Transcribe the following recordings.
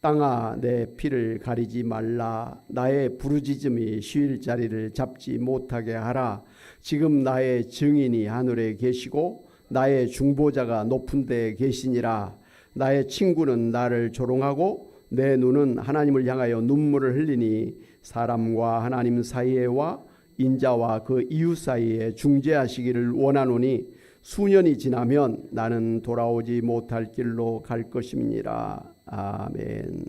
땅아 내 피를 가리지 말라. 나의 부르짖음이 쉴 자리를 잡지 못하게 하라. 지금 나의 증인이 하늘에 계시고 나의 중보자가 높은 데에 계시니라. 나의 친구는 나를 조롱하고 내 눈은 하나님을 향하여 눈물을 흘리니 사람과 하나님 사이에와 인자와 그 이웃 사이에 중재하시기를 원하노니 수년이 지나면 나는 돌아오지 못할 길로 갈 것임이니라. 아멘.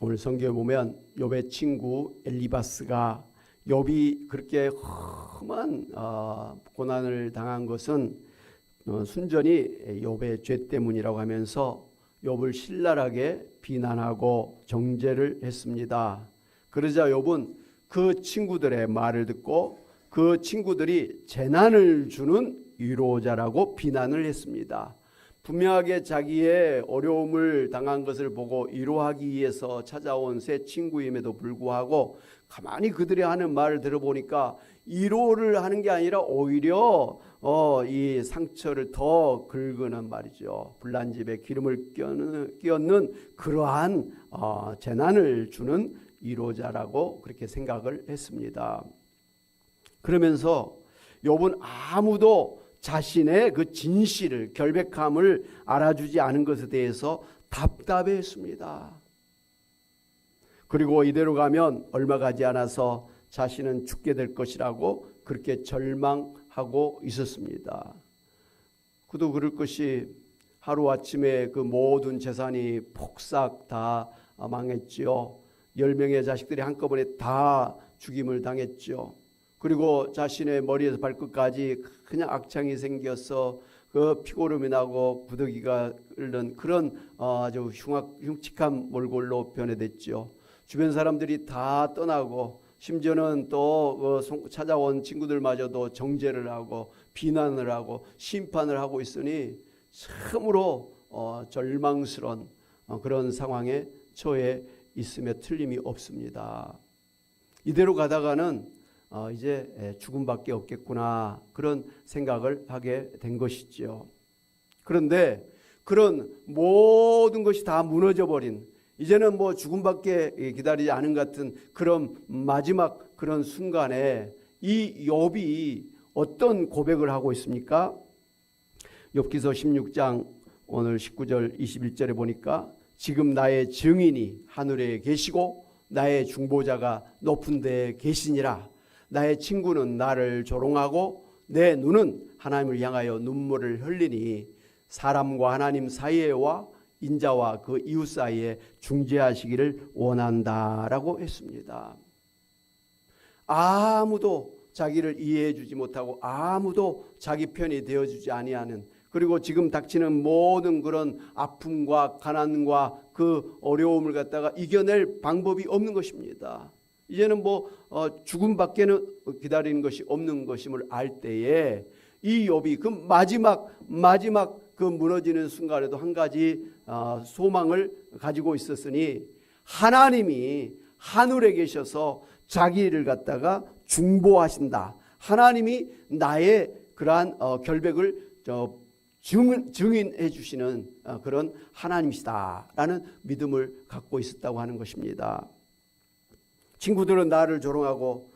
오늘 성경에 보면 욥의 친구 엘리바스가 욥이 그렇게 험한 고난을 당한 것은 순전히 욥의 죄 때문이라고 하면서 욥을 신랄하게 비난하고 정죄를 했습니다. 그러자 욥은 그 친구들의 말을 듣고 그 친구들이 재난을 주는 위로자라고 비난을 했습니다. 분명하게 자기의 어려움을 당한 것을 보고 위로하기 위해서 찾아온 새 친구임에도 불구하고 가만히 그들이 하는 말을 들어보니까 위로를 하는 게 아니라 오히려 이 상처를 더 긁는 말이죠. 불난 집에 기름을 끼얹는 그러한 재난을 주는 위로자라고 그렇게 생각을 했습니다. 그러면서 욥은 아무도 자신의 그 진실을 결백함을 알아주지 않은 것에 대해서 답답해했습니다. 그리고 이대로 가면 얼마 가지 않아서 자신은 죽게 될 것이라고 그렇게 절망하고 있었습니다. 그도 그럴 것이 하루아침에 그 모든 재산이 폭삭 다 망했지요. 10명의 자식들이 한꺼번에 다 죽임을 당했죠. 그리고 자신의 머리에서 발끝까지 그냥 악창이 생겨서 그 피고름이 나고 구더기가 끓는 그런 아주 흉측한 몰골로 변해됐죠. 주변 사람들이 다 떠나고 심지어는 또 찾아온 친구들마저도 정죄를 하고 비난을 하고 심판을 하고 있으니 참으로 절망스러운 그런 상황에 처해 있으며 틀림이 없습니다. 이대로 가다가는 이제 죽음밖에 없겠구나 그런 생각을 하게 된 것이죠. 그런데 그런 모든 것이 다 무너져버린 이제는 뭐 죽음밖에 기다리지 않은 같은 그런 마지막 그런 순간에 이 욥이 어떤 고백을 하고 있습니까? 욥기서 16장 오늘 19절 21절에 보니까 지금 나의 증인이 하늘에 계시고 나의 중보자가 높은 데에 계시니라. 나의 친구는 나를 조롱하고 내 눈은 하나님을 향하여 눈물을 흘리니 사람과 하나님 사이에와 인자와 그 이웃 사이에 중재하시기를 원한다라고 했습니다. 아무도 자기를 이해해 주지 못하고 아무도 자기 편이 되어주지 아니하는 그리고 지금 닥치는 모든 그런 아픔과 가난과 그 어려움을 갖다가 이겨낼 방법이 없는 것입니다. 이제는 뭐 죽음밖에는 기다리는 것이 없는 것임을 알 때에 이 욥이 그 마지막 그 무너지는 순간에도 한 가지 소망을 가지고 있었으니 하나님이 하늘에 계셔서 자기를 갖다가 중보하신다. 하나님이 나의 그러한 결백을 증인해 주시는 그런 하나님이시다라는 믿음을 갖고 있었다고 하는 것입니다. 친구들은 나를 조롱하고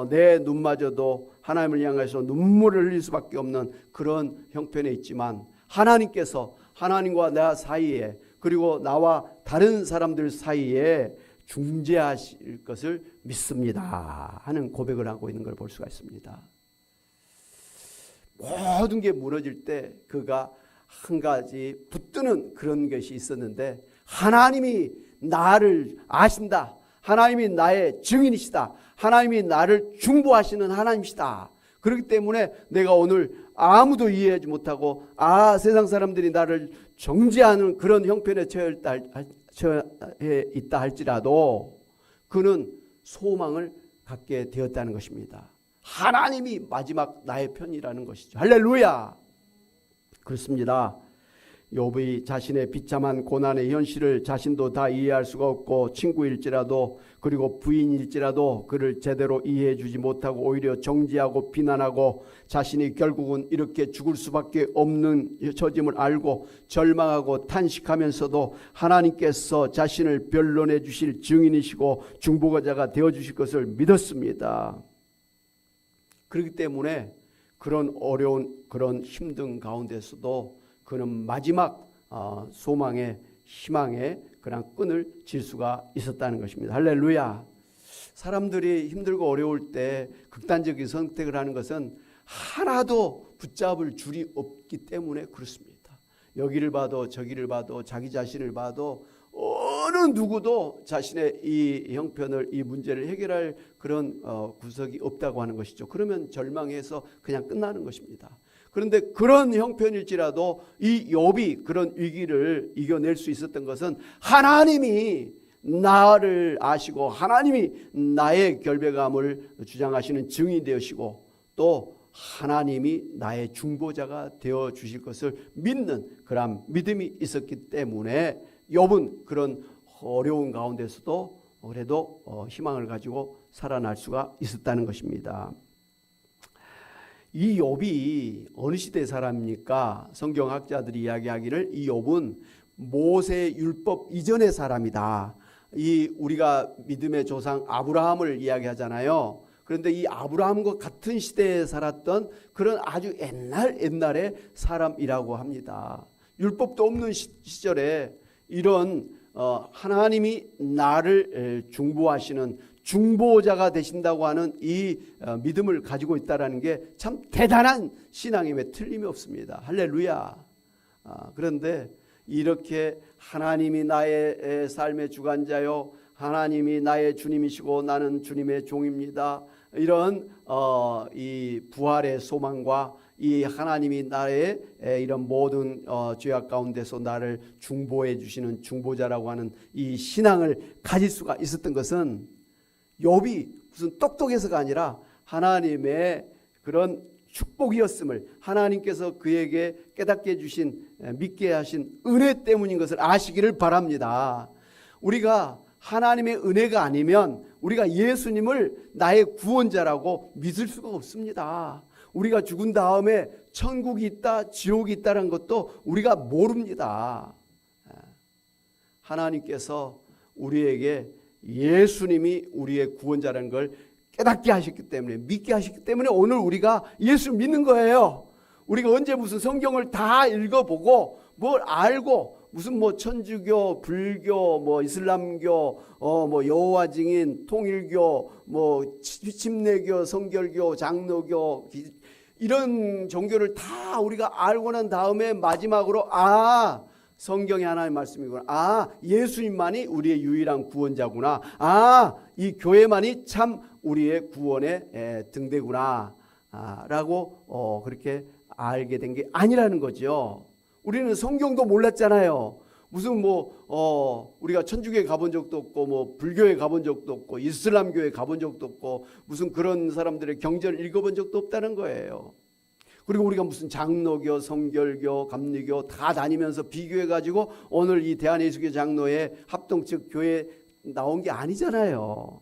내 눈마저도 하나님을 향해서 눈물을 흘릴 수밖에 없는 그런 형편에 있지만 하나님께서 하나님과 나 사이에 그리고 나와 다른 사람들 사이에 중재하실 것을 믿습니다 하는 고백을 하고 있는 걸 볼 수가 있습니다. 모든 게 무너질 때 그가 한 가지 붙드는 그런 것이 있었는데 하나님이 나를 아신다. 하나님이 나의 증인이시다. 하나님이 나를 중보하시는 하나님이시다. 그렇기 때문에 내가 오늘 아무도 이해하지 못하고 세상 사람들이 나를 정죄하는 그런 형편에 처해 있다 할지라도 그는 소망을 갖게 되었다는 것입니다. 하나님이 마지막 나의 편이라는 것이죠. 할렐루야. 그렇습니다. 욥이 자신의 비참한 고난의 현실을 자신도 다 이해할 수가 없고 친구일지라도 그리고 부인일지라도 그를 제대로 이해해 주지 못하고 오히려 정죄하고 비난하고 자신이 결국은 이렇게 죽을 수밖에 없는 처짐을 알고 절망하고 탄식하면서도 하나님께서 자신을 변론해 주실 증인이시고 중보자가 되어 주실 것을 믿었습니다. 그렇기 때문에 그런 어려운 그런 힘든 가운데서도 그는 마지막 소망의 희망의 그런 끈을 질 수가 있었다는 것입니다. 할렐루야. 사람들이 힘들고 어려울 때 극단적인 선택을 하는 것은 하나도 붙잡을 줄이 없기 때문에 그렇습니다. 여기를 봐도 저기를 봐도 자기 자신을 봐도 어느 누구도 자신의 이 형편을 이 문제를 해결할 그런 구석이 없다고 하는 것이죠. 그러면 절망해서 그냥 끝나는 것입니다. 그런데 그런 형편일지라도 이 욥이 그런 위기를 이겨낼 수 있었던 것은 하나님이 나를 아시고 하나님이 나의 결백함을 주장하시는 증인이 되시고 또 하나님이 나의 중보자가 되어 주실 것을 믿는 그런 믿음이 있었기 때문에 욥은 그런 어려운 가운데서도 그래도 희망을 가지고 살아날 수가 있었다는 것입니다. 이 욥이 어느 시대 사람입니까? 성경학자들이 이야기하기를 이 욥은 모세 율법 이전의 사람이다. 이 우리가 믿음의 조상 아브라함을 이야기하잖아요. 그런데 이 아브라함과 같은 시대에 살았던 그런 아주 옛날의 사람이라고 합니다. 율법도 없는 시절에 이런 하나님이 나를 중보하시는 중보자가 되신다고 하는 이 믿음을 가지고 있다는 게 참 대단한 신앙임에 틀림이 없습니다. 할렐루야. 그런데 이렇게 하나님이 나의 삶의 주관자요 하나님이 나의 주님이시고 나는 주님의 종입니다. 이런 이 부활의 소망과 이 하나님이 나의 이런 모든 죄악 가운데서 나를 중보해 주시는 중보자라고 하는 이 신앙을 가질 수가 있었던 것은 욥이 무슨 똑똑해서가 아니라 하나님의 그런 축복이었음을 하나님께서 그에게 깨닫게 해주신 믿게 하신 은혜 때문인 것을 아시기를 바랍니다. 우리가 하나님의 은혜가 아니면 우리가 예수님을 나의 구원자라고 믿을 수가 없습니다. 우리가 죽은 다음에 천국이 있다 지옥이 있다는 것도 우리가 모릅니다. 하나님께서 우리에게 예수님이 우리의 구원자라는 걸 깨닫게 하셨기 때문에 믿게 하셨기 때문에 오늘 우리가 예수를 믿는 거예요. 우리가 언제 무슨 성경을 다 읽어보고 뭘 알고 무슨 뭐 천주교, 불교, 뭐 이슬람교, 뭐 여호와 증인, 통일교, 뭐 침례교, 성결교, 장로교 이런 종교를 다 우리가 알고 난 다음에 마지막으로 성경이 하나님의 말씀이구나. 예수님만이 우리의 유일한 구원자구나. 이 교회만이 참 우리의 구원의 등대구나. 라고 그렇게 알게 된 게 아니라는 거죠. 우리는 성경도 몰랐잖아요. 무슨 우리가 천주교에 가본 적도 없고 뭐 불교에 가본 적도 없고 이슬람교에 가본 적도 없고 무슨 그런 사람들의 경전을 읽어본 적도 없다는 거예요. 그리고 우리가 무슨 장로교, 성결교, 감리교 다 다니면서 비교해가지고 오늘 이 대한예수교 장로의 합동측 교회에 나온 게 아니잖아요.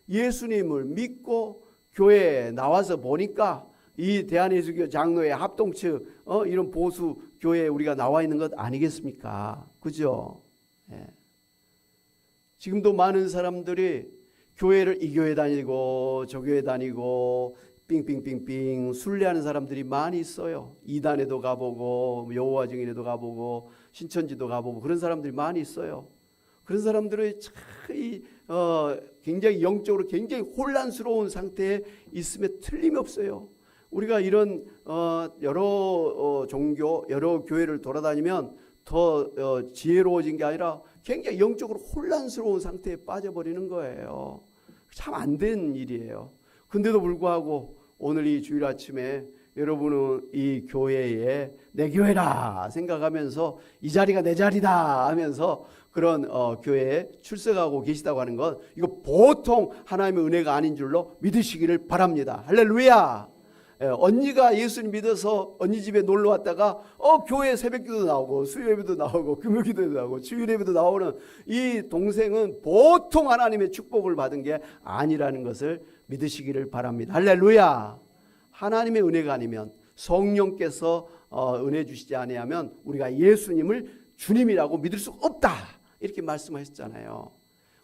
예수님을 믿고 교회에 나와서 보니까 이 대한예수교 장로의 합동측 이런 보수 교회에 우리가 나와 있는 것 아니겠습니까? 그죠? 예. 지금도 많은 사람들이 교회를 이 교회 다니고 저 교회 다니고 빙빙빙빙 순례하는 사람들이 많이 있어요. 이단에도 가보고 여호와 증인에도 가보고 신천지도 가보고 그런 사람들이 많이 있어요. 그런 사람들이 굉장히 영적으로 굉장히 혼란스러운 상태에 있음에 틀림이 없어요. 우리가 이런 여러 종교, 여러 교회를 돌아다니면 더 지혜로워진 게 아니라 굉장히 영적으로 혼란스러운 상태에 빠져버리는 거예요. 참 안 된 일이에요. 근데도 불구하고 오늘 이 주일 아침에 여러분은 이 교회에 내 교회라 생각하면서 이 자리가 내 자리다 하면서 그런 교회에 출석하고 계시다고 하는 것, 이거 보통 하나님의 은혜가 아닌 줄로 믿으시기를 바랍니다. 할렐루야. 언니가 예수님 믿어서 언니 집에 놀러 왔다가 교회 새벽기도 나오고 수요예배도 나오고 금요기도도 나오고 주일예배도 나오는 이 동생은 보통 하나님의 축복을 받은 게 아니라는 것을 믿으시기를 바랍니다. 할렐루야. 하나님의 은혜가 아니면, 성령께서 은혜 주시지 아니하면 우리가 예수님을 주님이라고 믿을 수 없다, 이렇게 말씀하셨잖아요.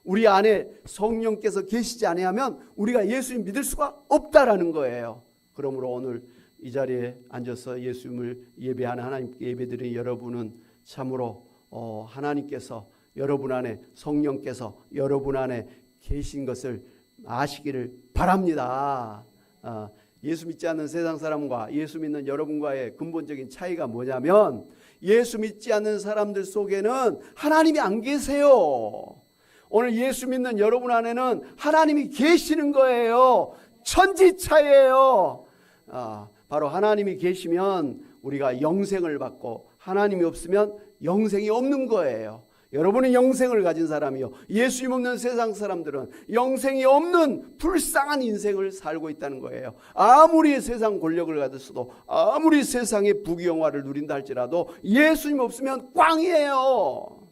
우리 안에 성령께서 계시지 아니하면 우리가 예수님 믿을 수가 없다라는 거예요. 그러므로 오늘 이 자리에 앉아서 예수님을 예배하는, 하나님께 예배드리는 여러분은 참으로 하나님께서 여러분 안에, 성령께서 여러분 안에 계신 것을 아시기를 바랍니다. 예수 믿지 않는 세상 사람과 예수 믿는 여러분과의 근본적인 차이가 뭐냐면, 예수 믿지 않는 사람들 속에는 하나님이 안 계세요. 오늘 예수 믿는 여러분 안에는 하나님이 계시는 거예요. 천지차이예요. 바로 하나님이 계시면 우리가 영생을 받고, 하나님이 없으면 영생이 없는 거예요. 여러분은 영생을 가진 사람이요, 예수님 없는 세상 사람들은 영생이 없는 불쌍한 인생을 살고 있다는 거예요. 아무리 세상 권력을 가졌어도, 아무리 세상의 부귀영화를 누린다 할지라도 예수님 없으면 꽝이에요.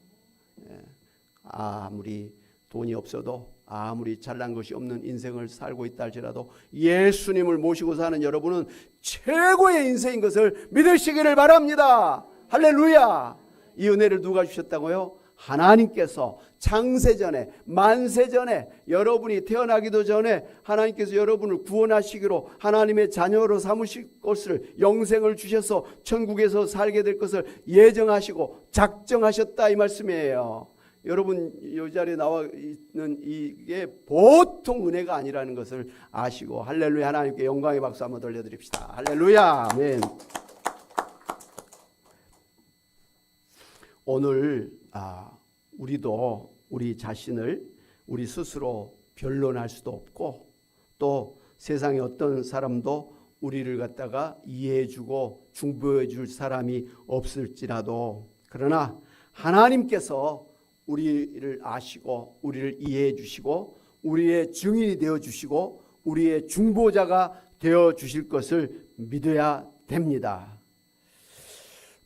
아무리 돈이 없어도, 아무리 잘난 것이 없는 인생을 살고 있다 할지라도 예수님을 모시고 사는 여러분은 최고의 인생인 것을 믿으시기를 바랍니다. 할렐루야. 이 은혜를 누가 주셨다고요? 하나님께서 창세전에, 만세전에, 여러분이 태어나기도 전에 하나님께서 여러분을 구원하시기로, 하나님의 자녀로 삼으실 것을, 영생을 주셔서 천국에서 살게 될 것을 예정하시고 작정하셨다, 이 말씀이에요. 여러분 이 자리에 나와 있는 이게 보통 은혜가 아니라는 것을 아시고, 할렐루야. 하나님께 영광의 박수 한번 돌려드립시다. 할렐루야. 아멘. 오늘 우리도 우리 자신을 우리 스스로 변론할 수도 없고, 또 세상의 어떤 사람도 우리를 갖다가 이해해주고 중보해줄 사람이 없을지라도, 그러나 하나님께서 우리를 아시고 우리를 이해해 주시고 우리의 증인이 되어 주시고 우리의 중보자가 되어 주실 것을 믿어야 됩니다.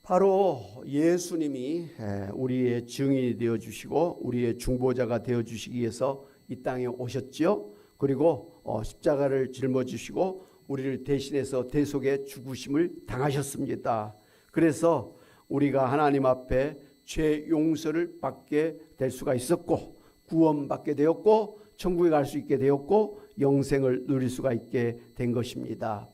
바로 예수님이 우리의 증인이 되어 주시고 우리의 중보자가 되어 주시기 위해서 이 땅에 오셨지요. 그리고 십자가를 짊어지시고 우리를 대신해서 대속의 죽으심을 당하셨습니다. 그래서 우리가 하나님 앞에 죄 용서를 받게 될 수가 있었고, 구원받게 되었고, 천국에 갈 수 있게 되었고, 영생을 누릴 수가 있게 된 것입니다.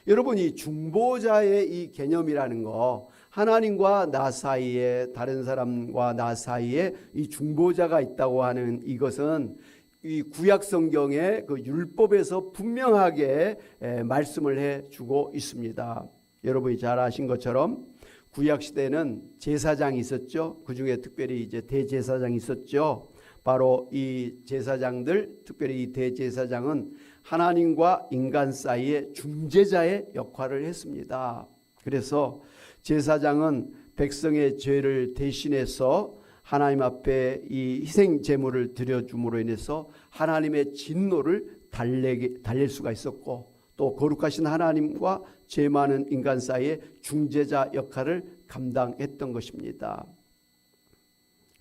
여러분, 이 중보자의 이 개념이라는 거, 하나님과 나 사이에, 다른 사람과 나 사이에 이 중보자가 있다고 하는 이것은 이 구약 성경의 그 율법에서 분명하게 말씀을 해주고 있습니다. 여러분이 잘 아신 것처럼 구약 시대는 제사장이 있었죠. 그 중에 특별히 이제 대제사장이 있었죠. 바로 이 제사장들, 특별히 이 대제사장은 하나님과 인간 사이의 중재자의 역할을 했습니다. 그래서 제사장은 백성의 죄를 대신해서 하나님 앞에 이 희생 제물을 드려줌으로 인해서 하나님의 진노를 달랠 수가 있었고, 또 거룩하신 하나님과 죄 많은 인간 사이의 중재자 역할을 감당했던 것입니다.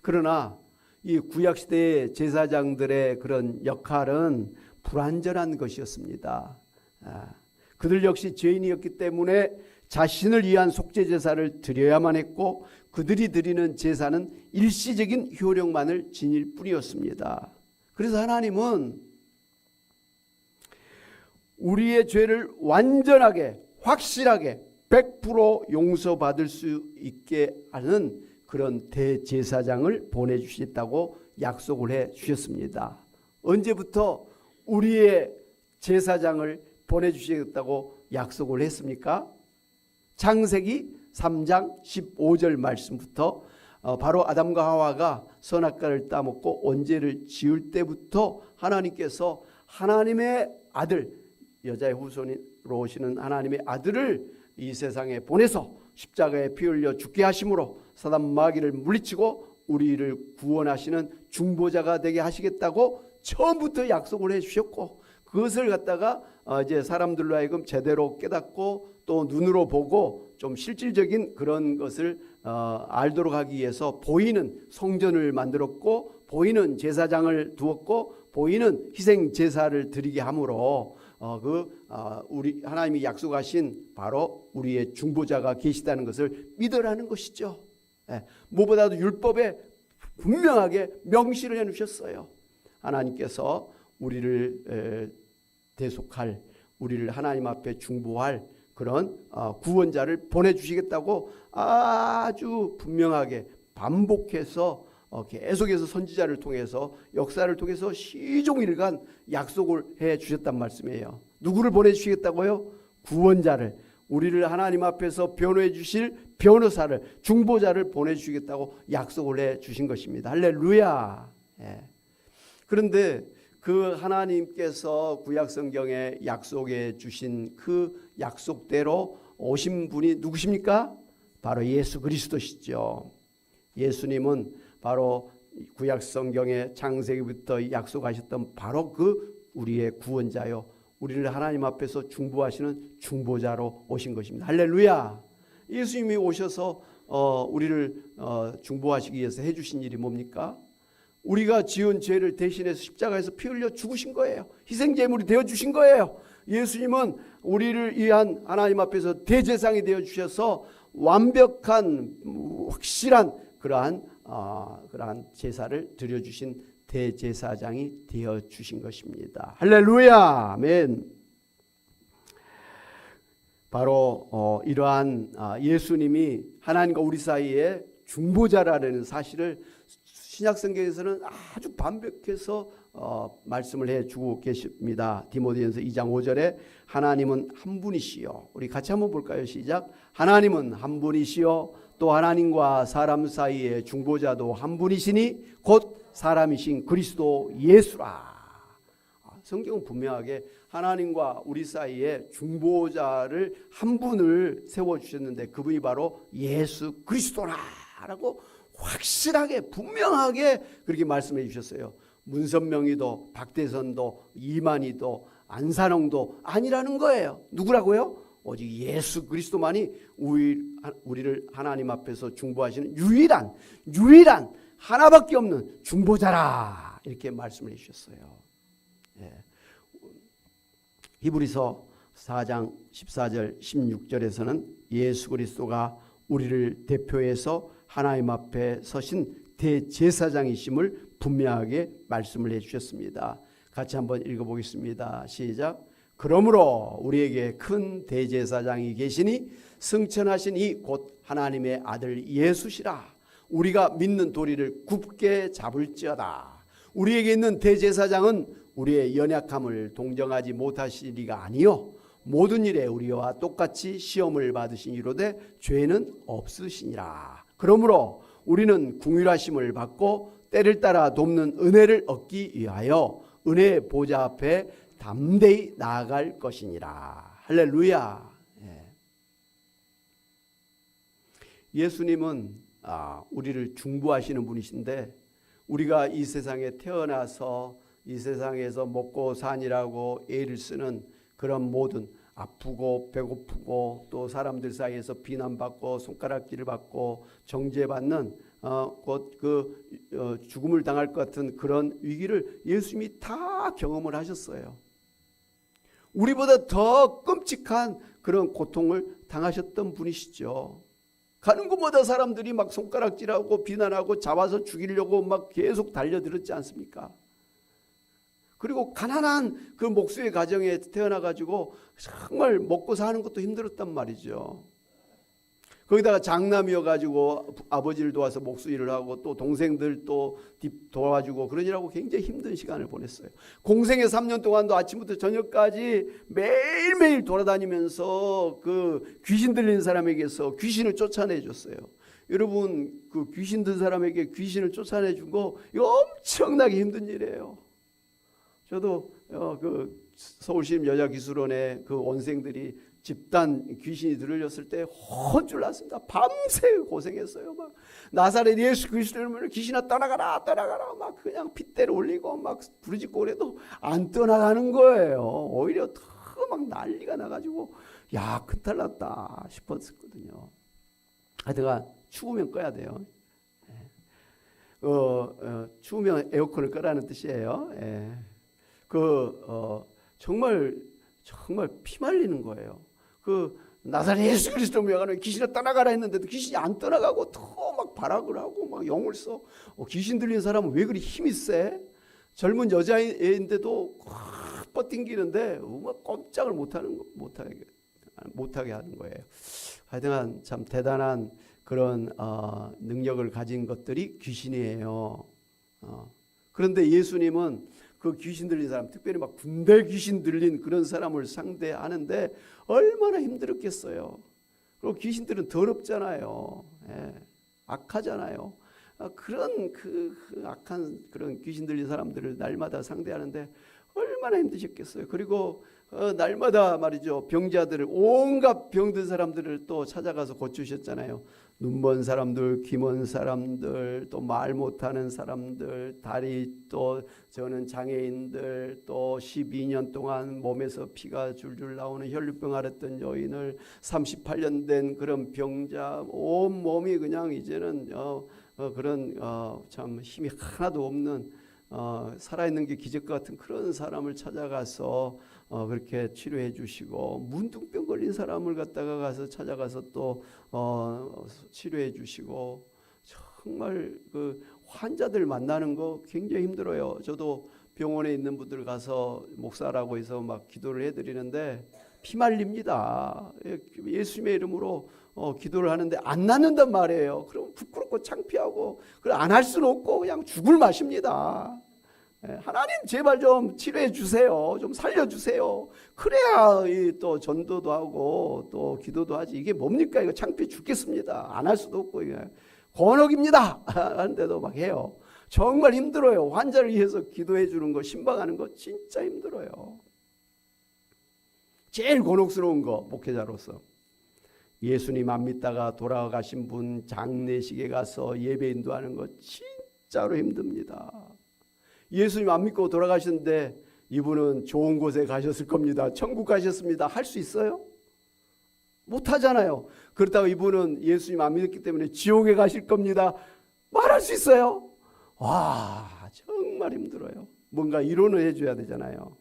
그러나 이 구약시대의 제사장들의 그런 역할은 불완전한 것이었습니다. 그들 역시 죄인이었기 때문에 자신을 위한 속죄제사를 드려야만 했고, 그들이 드리는 제사는 일시적인 효력만을 지닐 뿐이었습니다. 그래서 하나님은 우리의 죄를 완전하게, 확실하게 100% 용서받을 수 있게 하는 그런 대제사장을 보내주셨다고 약속을 해 주셨습니다. 언제부터 우리의 제사장을 보내주시겠다고 약속을 했습니까? 창세기 3장 15절 말씀부터 바로 아담과 하와가 선악과를 따먹고 원죄를 지을 때부터 하나님께서 하나님의 아들, 여자의 후손으로 오시는 하나님의 아들을 이 세상에 보내서 십자가에 피 흘려 죽게 하심으로 사단 마귀를 물리치고 우리를 구원하시는 중보자가 되게 하시겠다고 처음부터 약속을 해 주셨고, 그것을 갖다가 이제 사람들로 하여금 제대로 깨닫고 또 눈으로 보고 좀 실질적인 그런 것을 알도록 하기 위해서 보이는 성전을 만들었고 보이는 제사장을 두었고 보이는 희생 제사를 드리게 함으로 우리 하나님이 약속하신 바로 우리의 중보자가 계시다는 것을 믿으라는 것이죠. 무엇보다도 율법에 분명하게 명시를 해놓으셨어요. 하나님께서 우리를 대속할, 우리를 하나님 앞에 중보할 그런 구원자를 보내주시겠다고 아주 분명하게 반복해서 계속해서 선지자를 통해서 역사를 통해서 시종일관 약속을 해 주셨단 말씀이에요. 누구를 보내주시겠다고요? 구원자를, 우리를 하나님 앞에서 변호해 주실 변호사를, 중보자를 보내주시겠다고 약속을 해 주신 것입니다. 할렐루야. 그런데 그 하나님께서 구약성경에 약속해 주신 그 약속대로 오신 분이 누구십니까? 바로 예수 그리스도시죠. 예수님은 바로 구약성경의 창세기부터 약속하셨던 바로 그 우리의 구원자요, 우리를 하나님 앞에서 중보하시는 중보자로 오신 것입니다. 할렐루야. 예수님이 오셔서 우리를 중보하시기 위해서 해주신 일이 뭡니까? 우리가 지은 죄를 대신해서 십자가에서 피 흘려 죽으신 거예요. 희생제물이 되어주신 거예요. 예수님은 우리를 위한 하나님 앞에서 대제사장이 되어주셔서 완벽한 확실한 그러한 제사를 드려주신 대제사장이 되어주신 것입니다. 할렐루야. 아멘. 바로 이러한 예수님이 하나님과 우리 사이에 중보자라는 사실을 신약성경에서는 아주 반복해서 말씀을 해주고 계십니다. 디모데전서 2장 5절에 하나님은 한 분이시요. 우리 같이 한번 볼까요? 시작. 하나님은 한 분이시요 또 하나님과 사람 사이의 중보자도 한 분이시니 곧 사람이신 그리스도 예수라. 성경은 분명하게 하나님과 우리 사이에 중보자를 한 분을 세워주셨는데 그분이 바로 예수 그리스도라라고 확실하게 분명하게 그렇게 말씀해 주셨어요. 문선명이도 박대선도 이만희도 안산홍도 아니라는 거예요. 누구라고요? 오직 예수 그리스도만이 우리를 하나님 앞에서 중보하시는 유일한 하나밖에 없는 중보자라 이렇게 말씀을 해주셨어요. 히브리서 4장 14절 16절에서는 예수 그리스도가 우리를 대표해서 하나님 앞에 서신 대제사장이심을 분명하게 말씀을 해주셨습니다. 같이 한번 읽어보겠습니다. 시작. 그러므로 우리에게 큰 대제사장이 계시니 승천하신 이 곧 하나님의 아들 예수시라. 우리가 믿는 도리를 굳게 잡을지어다. 우리에게 있는 대제사장은 우리의 연약함을 동정하지 못하시리가 아니요 모든 일에 우리와 똑같이 시험을 받으신 이로되 죄는 없으시니라. 그러므로 우리는 긍휼하심을 받고 때를 따라 돕는 은혜를 얻기 위하여 은혜의 보좌 앞에 담대히 나아갈 것이니라. 할렐루야. 예수님은 우리를 중보하시는 분이신데 우리가 이 세상에 태어나서 이 세상에서 먹고 사니라고 애를 쓰는 그런 모든 아프고 배고프고 또 사람들 사이에서 비난받고 손가락질을 받고 정죄받는 곧 죽음을 당할 것 같은 그런 위기를 예수님이 다 경험을 하셨어요. 우리보다 더 끔찍한 그런 고통을 당하셨던 분이시죠. 가는 곳마다 사람들이 막 손가락질하고 비난하고 잡아서 죽이려고 막 계속 달려들었지 않습니까? 그리고 가난한 그 목수의 가정에 태어나가지고 정말 먹고 사는 것도 힘들었단 말이죠. 거기다가 장남이어가지고 아버지를 도와서 목수 일을 하고 또 동생들 또 도와주고 그러느라고 굉장히 힘든 시간을 보냈어요. 공생의 3년 동안도 아침부터 저녁까지 매일매일 돌아다니면서 그 귀신 들린 사람에게서 귀신을 쫓아내줬어요. 여러분 그 귀신 든 사람에게 귀신을 쫓아내준 거 이거 엄청나게 힘든 일이에요. 저도 그 서울시립 여자기술원의 그 원생들이 집단 귀신이 들렸을 때 혼줄 났습니다. 밤새 고생했어요. 막 나사렛 예수 그리스도를 귀신아 떠나가라 떠나가라 막 그냥 핏대를 올리고 막 부르짖고 그래도 안 떠나가는 거예요. 오히려 더 막 난리가 나가지고 야 큰탈 났다 싶었거든요. 하여튼 추우면 꺼야 돼요. 추우면 에어컨을 끄라는 뜻이에요. 정말 피 말리는 거예요. 나사렛 예수 그리스도 명하는 귀신을 떠나가라 했는데도 귀신이 안 떠나가고 더 막 발악을 하고 막 영을 써. 귀신 들린 사람은 왜 그리 힘이 세? 젊은 여자애인데도 확 뻗팅기는데 막 꼼짝을 못하게 하는 거예요. 하여튼 참 대단한 그런 능력을 가진 것들이 귀신이에요. 그런데 예수님은 그 귀신 들린 사람, 특별히 막 군대 귀신 들린 그런 사람을 상대하는데 얼마나 힘들었겠어요. 그리고 귀신들은 더럽잖아요. 악하잖아요. 그런 그 악한 그런 귀신 들린 사람들을 날마다 상대하는데 얼마나 힘드셨겠어요. 그리고 날마다 말이죠. 병자들을 온갖 병든 사람들을 또 찾아가서 고치셨잖아요. 눈먼 사람들, 귀먼 사람들, 또 말 못하는 사람들, 다리 또 저는 장애인들, 또 12년 동안 몸에서 피가 줄줄 나오는 혈류병 앓았던 여인을 38년 된 그런 병자, 온 몸이 그냥 이제는 참 힘이 하나도 없는 살아있는 게 기적 같은 그런 사람을 찾아가서 그렇게 치료해 주시고, 문둥병 걸린 사람을 가서 찾아가서 또 치료해 주시고, 정말 그 환자들 만나는 거 굉장히 힘들어요. 저도 병원에 있는 분들 가서 목사라고 해서 막 기도를 해드리는데 피 말립니다. 예수님의 이름으로 기도를 하는데 안 낫는단 말이에요. 그럼 부끄럽고 창피하고 안 할 수는 없고 그냥 죽을 맛입니다. 하나님 제발 좀 치료해 주세요. 좀 살려주세요. 그래야 또 전도도 하고 또 기도도 하지. 이게 뭡니까? 이거 창피해 죽겠습니다. 안 할 수도 없고 이게 권역입니다 하는데도 막 해요. 정말 힘들어요. 환자를 위해서 기도해 주는 거, 신방하는 거 진짜 힘들어요. 제일 곤혹스러운 거, 목회자로서 예수님 안 믿다가 돌아가신 분 장례식에 가서 예배 인도하는 거 진짜로 힘듭니다. 예수님 안 믿고 돌아가셨는데 이분은 좋은 곳에 가셨을 겁니다. 천국 가셨습니다. 할 수 있어요? 못하잖아요. 그렇다고 이분은 예수님 안 믿었기 때문에 지옥에 가실 겁니다. 말할 수 있어요? 와, 정말 힘들어요. 뭔가 이론을 해줘야 되잖아요.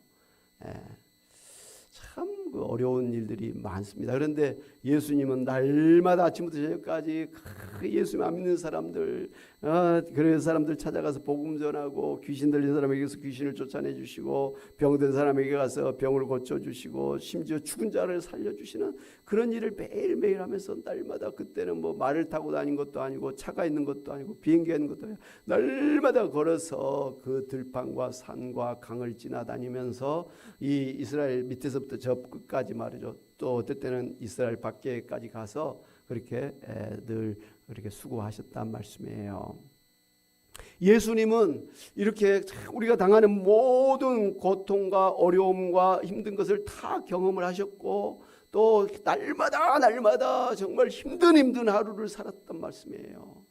참 어려운 일들이 많습니다. 그런데 예수님은 날마다 아침부터 저녁까지 예수님 안 믿는 사람들, 그런 사람들 찾아가서 복음 전하고, 귀신 들린 사람에게서 귀신을 쫓아내 주시고, 병든 사람에게 가서 병을 고쳐 주시고, 심지어 죽은 자를 살려 주시는 그런 일을 매일매일 하면서 날마다, 그때는 뭐 말을 타고 다닌 것도 아니고 차가 있는 것도 아니고 비행기가 있는 것도 아니고 날마다 걸어서 그 들판과 산과 강을 지나다니면서 이 이스라엘 밑에서부터 저 끝까지 말이죠. 또 어떨 때는 이스라엘 밖에까지 가서 그렇게 늘 그렇게 수고하셨단 말씀이에요. 예수님은 이렇게 우리가 당하는 모든 고통과 어려움과 힘든 것을 다 경험을 하셨고, 또 날마다 정말 힘든 하루를 살았단 말씀이에요.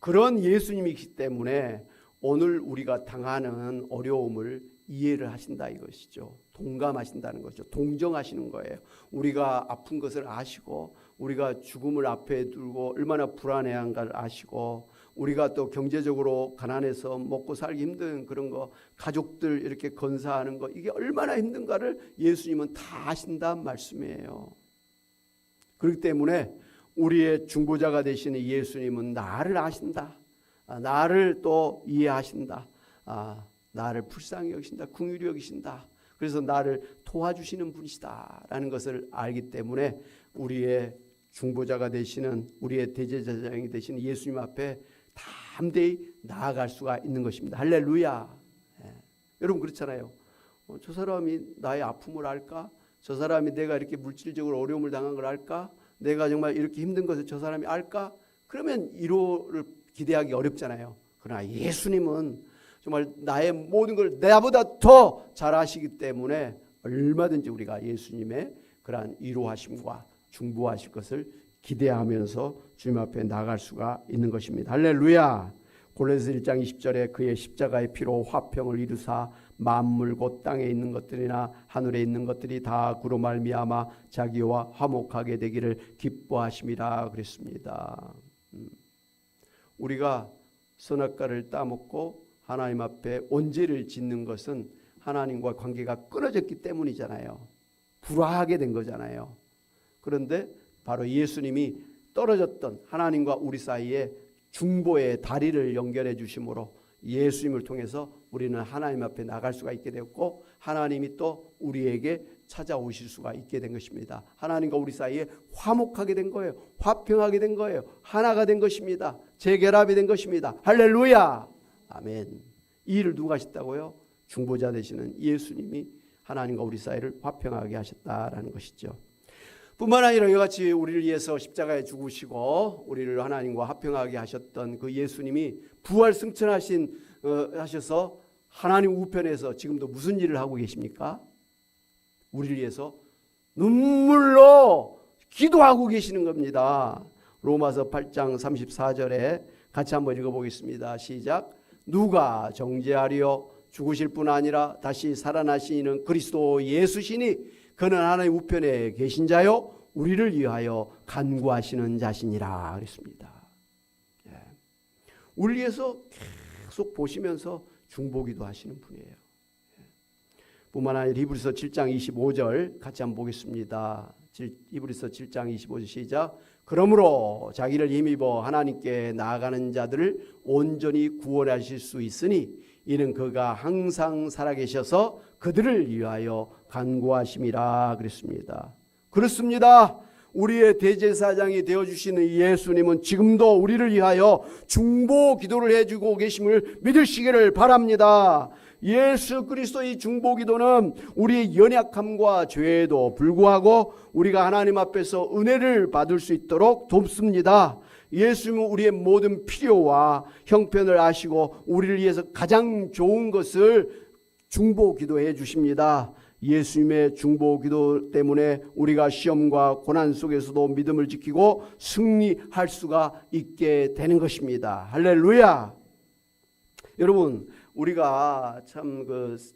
그런 예수님이기 때문에 오늘 우리가 당하는 어려움을 이해를 하신다 이것이죠. 동감하신다는 것이죠. 동정하시는 거예요. 우리가 아픈 것을 아시고, 우리가 죽음을 앞에 두고 얼마나 불안해한가를 아시고, 우리가 또 경제적으로 가난해서 먹고 살기 힘든 그런 거, 가족들 이렇게 건사하는 거, 이게 얼마나 힘든가를 예수님은 다 아신다는 말씀이에요. 그렇기 때문에 우리의 중보자가 되시는 예수님은 나를 아신다. 나를 또 이해하신다. 나를 불쌍히 여기신다. 긍휼히 여기신다. 그래서 나를 도와주시는 분이시다라는 것을 알기 때문에 우리의 중보자가 되시는, 우리의 대제사장이 되시는 예수님 앞에 담대히 나아갈 수가 있는 것입니다. 할렐루야. 여러분 그렇잖아요. 저 사람이 나의 아픔을 알까? 저 사람이 내가 이렇게 물질적으로 어려움을 당한 걸 알까? 내가 정말 이렇게 힘든 것을 저 사람이 알까? 그러면 위로를 기대하기 어렵잖아요. 그러나 예수님은 정말 나의 모든 걸 나보다 더 잘 아시기 때문에 얼마든지 우리가 예수님의 그러한 위로하심과 중보하실 것을 기대하면서 주님 앞에 나갈 수가 있는 것입니다. 할렐루야. 골로새 1장 20절에 그의 십자가의 피로 화평을 이루사 만물 곧 땅에 있는 것들이나 하늘에 있는 것들이 다 그로 말미암아 자기와 화목하게 되기를 기뻐하심이라 그랬습니다. 우리가 선악과를 따먹고 하나님 앞에 언제를 짓는 것은 하나님과 관계가 끊어졌기 때문이잖아요. 불화하게 된 거잖아요. 그런데 바로 예수님이 떨어졌던 하나님과 우리 사이에 중보의 다리를 연결해 주심으로 예수님을 통해서 우리는 하나님 앞에 나갈 수가 있게 되었고 하나님이 또 우리에게 찾아오실 수가 있게 된 것입니다. 하나님과 우리 사이에 화목하게 된 거예요. 화평하게 된 거예요. 하나가 된 것입니다. 재결합이 된 것입니다. 할렐루야. 아멘. 이 일을 누가 하셨다고요? 중보자 되시는 예수님이 하나님과 우리 사이를 화평하게 하셨다라는 것이죠. 뿐만 아니라 이와 같이 우리를 위해서 십자가에 죽으시고 우리를 하나님과 화평하게 하셨던 그 예수님이 부활 승천하셔서 하나님 우편에서 지금도 무슨 일을 하고 계십니까? 우리를 위해서 눈물로 기도하고 계시는 겁니다. 로마서 8장 34절에 같이 한번 읽어보겠습니다. 시작. 누가 정죄하리요? 죽으실 뿐 아니라 다시 살아나시는 그리스도 예수시니 그는 하나님 우편에 계신 자요 우리를 위하여 간구하시는 자신이라 그랬습니다. 우리 위해서 계속 보시면서 중보기도 하시는 분이에요. 뿐만 아니라 히브리서 7장 25절 같이 한번 보겠습니다. 히브리서 7장 25절 시작. 그러므로 자기를 힘입어 하나님께 나아가는 자들을 온전히 구원하실 수 있으니 이는 그가 항상 살아계셔서 그들을 위하여 간구하심이라 그랬습니다. 그렇습니다. 우리의 대제사장이 되어주시는 예수님은 지금도 우리를 위하여 중보 기도를 해주고 계심을 믿으시기를 바랍니다. 예수 그리스도의 중보 기도는 우리의 연약함과 죄에도 불구하고 우리가 하나님 앞에서 은혜를 받을 수 있도록 돕습니다. 예수님은 우리의 모든 필요와 형편을 아시고 우리를 위해서 가장 좋은 것을 중보 기도해 주십니다. 예수님의 중보 기도 때문에 우리가 시험과 고난 속에서도 믿음을 지키고 승리할 수가 있게 되는 것입니다. 할렐루야. 여러분, 우리가 참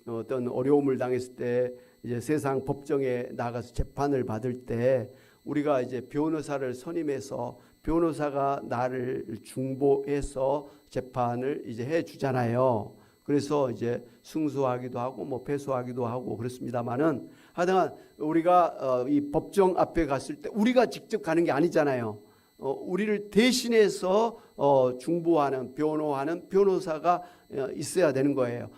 어떤 어려움을 당했을 때 이제 세상 법정에 나가서 재판을 받을 때 우리가 이제 변호사를 선임해서 변호사가 나를 중보해서 재판을 이제 해 주잖아요. 그래서 이제 승소하기도 하고 뭐 패소하기도 하고 그렇습니다만은 하여간 우리가 이 법정 앞에 갔을 때 우리가 직접 가는 게 아니잖아요. 우리를 대신해서 중보하는 변호하는 변호사가 있어야 되는 거예요.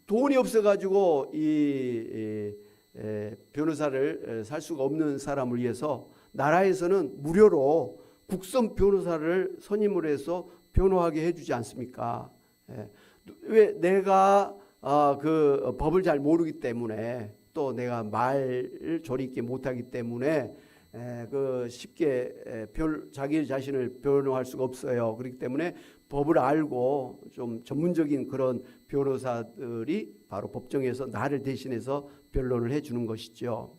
돈이 없어가지고 이 변호사를 살 수가 없는 사람을 위해서 나라에서는 무료로 국선 변호사를 선임을 해서 변호하게 해주지 않습니까? 왜 내가 그 법을 잘 모르기 때문에 또 내가 말 조리 있게 못하기 때문에 그 쉽게 자기 자신을 변호할 수가 없어요. 그렇기 때문에 법을 알고 좀 전문적인 그런 변호사들이 바로 법정에서 나를 대신해서 변론을 해주는 것이죠.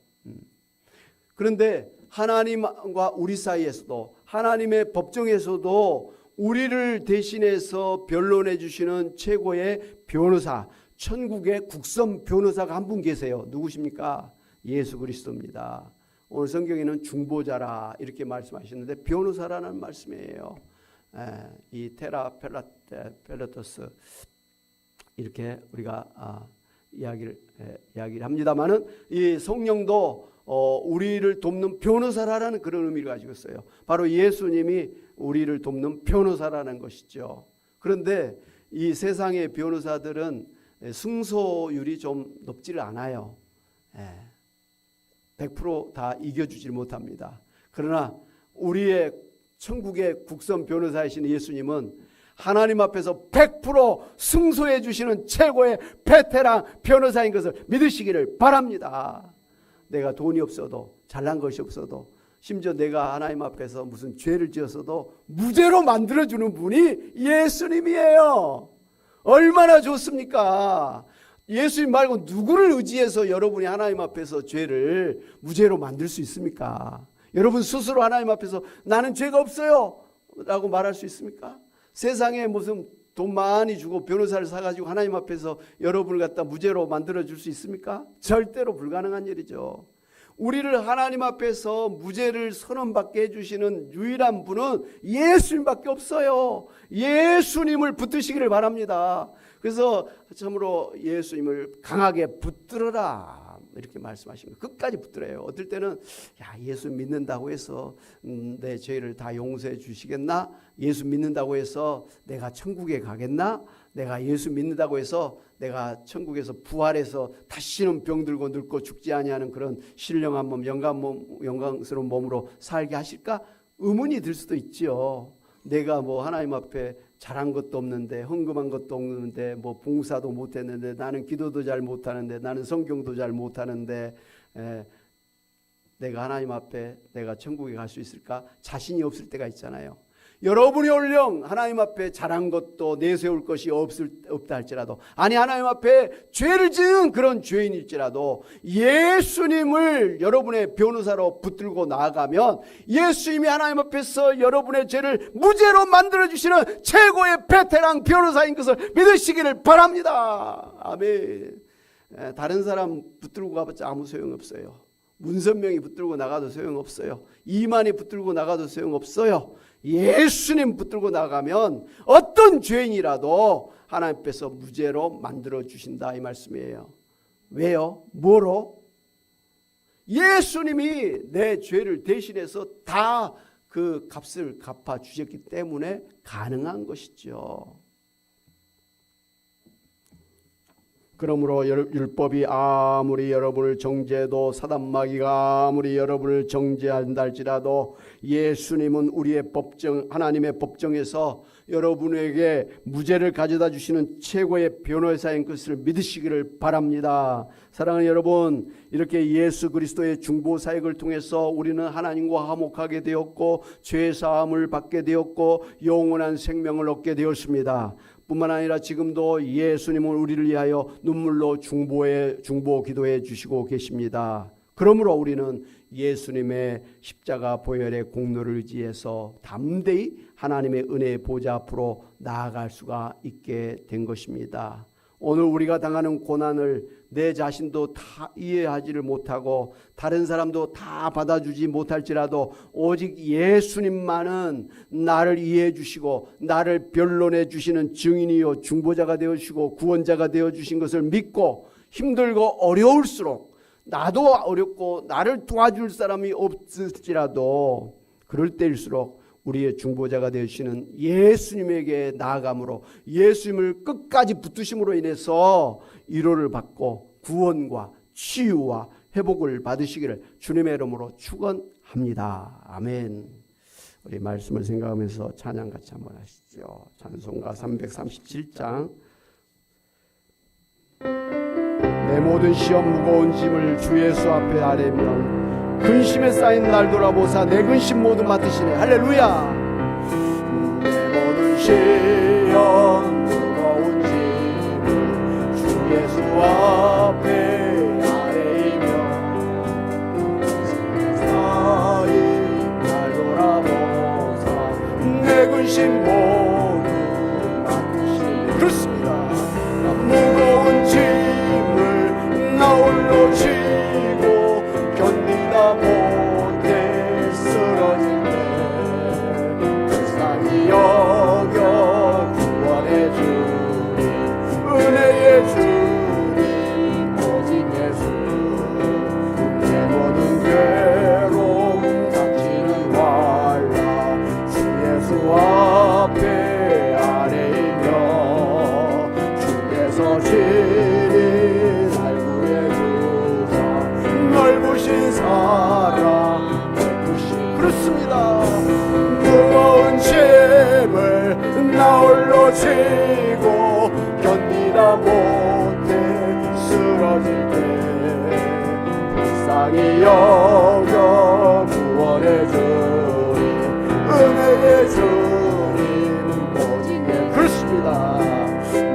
그런데 하나님과 우리 사이에서도 하나님의 법정에서도 우리를 대신해서 변론해 주시는 최고의 변호사, 천국의 국선 변호사가 한 분 계세요. 누구십니까? 예수 그리스도입니다. 오늘 성경에는 중보자라 이렇게 말씀하셨는데 변호사라는 말씀이에요. 이 테라 펠라토스 이렇게 우리가 이야기를 합니다만은 이 성령도 우리를 돕는 변호사라는 그런 의미를 가지고 있어요. 바로 예수님이 우리를 돕는 변호사라는 것이죠. 그런데 이 세상의 변호사들은 승소율이 좀 높지를 않아요. 100% 다 이겨주질 못합니다. 그러나 우리의 천국의 국선 변호사이신 예수님은 하나님 앞에서 100% 승소해 주시는 최고의 베테랑 변호사인 것을 믿으시기를 바랍니다. 내가 돈이 없어도 잘난 것이 없어도 심지어 내가 하나님 앞에서 무슨 죄를 지었어도 무죄로 만들어주는 분이 예수님이에요. 얼마나 좋습니까? 예수님 말고 누구를 의지해서 여러분이 하나님 앞에서 죄를 무죄로 만들 수 있습니까? 여러분 스스로 하나님 앞에서 나는 죄가 없어요 라고 말할 수 있습니까? 세상에 무슨 돈 많이 주고 변호사를 사가지고 하나님 앞에서 여러분을 갖다 무죄로 만들어줄 수 있습니까? 절대로 불가능한 일이죠. 우리를 하나님 앞에서 무죄를 선언받게 해주시는 유일한 분은 예수님밖에 없어요. 예수님을 붙드시기를 바랍니다. 그래서 참으로 예수님을 강하게 붙들어라 이렇게 말씀하십니다. 끝까지 붙들어요. 어떨 때는 예수 믿는다고 해서 내 죄를 다 용서해 주시겠나? 예수 믿는다고 해서 내가 천국에 가겠나? 내가 예수 믿는다고 해서 내가 천국에서 부활해서 다시는 병들고 늙고 죽지 아니하는 그런 신령한 몸, 영광스러운 몸으로 살게 하실까? 의문이 들 수도 있지요. 내가 뭐 하나님 앞에 잘한 것도 없는데, 헌금한 것도 없는데, 뭐 봉사도 못했는데, 나는 기도도 잘 못하는데, 나는 성경도 잘 못하는데, 내가 하나님 앞에 내가 천국에 갈 수 있을까? 자신이 없을 때가 있잖아요. 여러분이 올령 하나님 앞에 잘한 것도 내세울 것이 없다 할지라도, 아니 하나님 앞에 죄를 지은 그런 죄인일지라도 예수님을 여러분의 변호사로 붙들고 나아가면 예수님이 하나님 앞에서 여러분의 죄를 무죄로 만들어주시는 최고의 베테랑 변호사인 것을 믿으시기를 바랍니다. 아멘. 다른 사람 붙들고 가봤자 아무 소용없어요. 문선명이 붙들고 나가도 소용없어요. 이만희 붙들고 나가도 소용없어요. 예수님 붙들고 나가면 어떤 죄인이라도 하나님께서 무죄로 만들어 주신다 이 말씀이에요. 왜요? 뭐로? 예수님이 내 죄를 대신해서 다 그 값을 갚아 주셨기 때문에 가능한 것이죠. 그러므로 율법이 아무리 여러분을 정죄해도, 사단마귀가 아무리 여러분을 정죄한다 할지라도 예수님은 우리의 법정, 하나님의 법정에서 여러분에게 무죄를 가져다 주시는 최고의 변호사인 것을 믿으시기를 바랍니다. 사랑하는 여러분, 이렇게 예수 그리스도의 중보사역을 통해서 우리는 하나님과 화목하게 되었고 죄 사함을 받게 되었고 영원한 생명을 얻게 되었습니다. 뿐만 아니라 지금도 예수님은 우리를 위하여 눈물로 중보 기도해 주시고 계십니다. 그러므로 우리는 예수님의 십자가 보혈의 공로를 의지해서 담대히 하나님의 은혜의 보좌 앞으로 나아갈 수가 있게 된 것입니다. 오늘 우리가 당하는 고난을 내 자신도 다 이해하지를 못하고 다른 사람도 다 받아주지 못할지라도 오직 예수님만은 나를 이해해 주시고 나를 변론해 주시는 증인이요 중보자가 되어주시고 구원자가 되어주신 것을 믿고 힘들고 어려울수록, 나도 어렵고 나를 도와줄 사람이 없을지라도 그럴 때일수록 우리의 중보자가 되시는 예수님에게 나아감으로, 예수님을 끝까지 붙드심으로 인해서 위로를 받고 구원과 치유와 회복을 받으시기를 주님의 이름으로 축원합니다. 아멘. 우리 말씀을 생각하면서 찬양 같이 한번 하시죠. 찬송가 337장. 내 모든 시험 무거운 짐을 주 예수 앞에 아뢰면 근심에 쌓인 날 돌아보사 내 근심 모두 맡으시네. 할렐루야. 내 모든 시험 무거운 짐을 주 예수 앞에 아뢰며 근심에 쌓인 날 돌아보사 내 근심 모두 맡으시네. 그렇습니다. 무거운 짐을 나 홀로 지고 견디다 못해 쓰러질 때 불쌍히 여겨 구원해 주님, 은혜의 주님 오직 예수. 내 모든 괴로움 닥치는 환난 주 예수 앞에 아뢰며 주께서 친히 날 구해주사 넓으신 사랑 베푸시. 그렇습니다. 무거운 짐을 나 홀로 지고 견디다 못해 쓰러질 때 불쌍히 여겨 구원해 주님, 은혜의 주님 오직 예. 그렇습니다.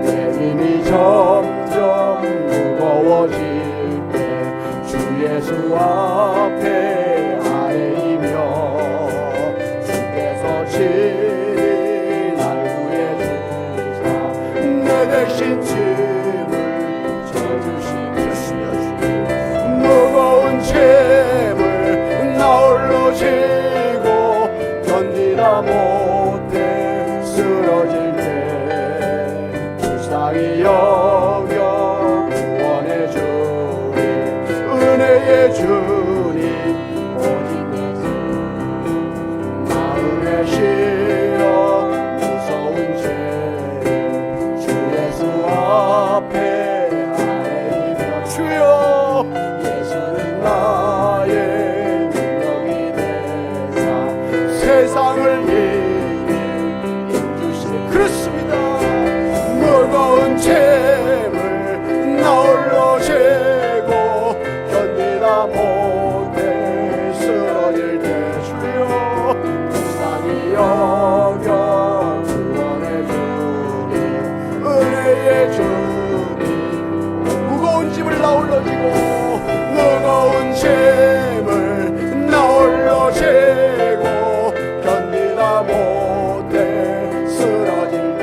내 힘이 점점 지고 견디다 못해 쓰러질 때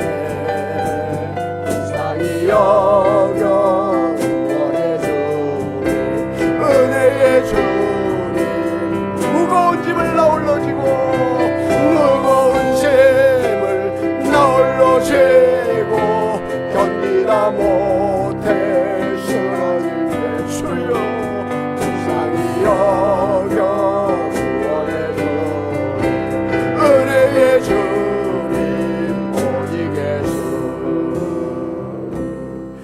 불쌍히 여겨 구원의 주님 은혜의 주님 무거운 짐을 나 홀로 지고 무거운 짐을 나 홀로 지고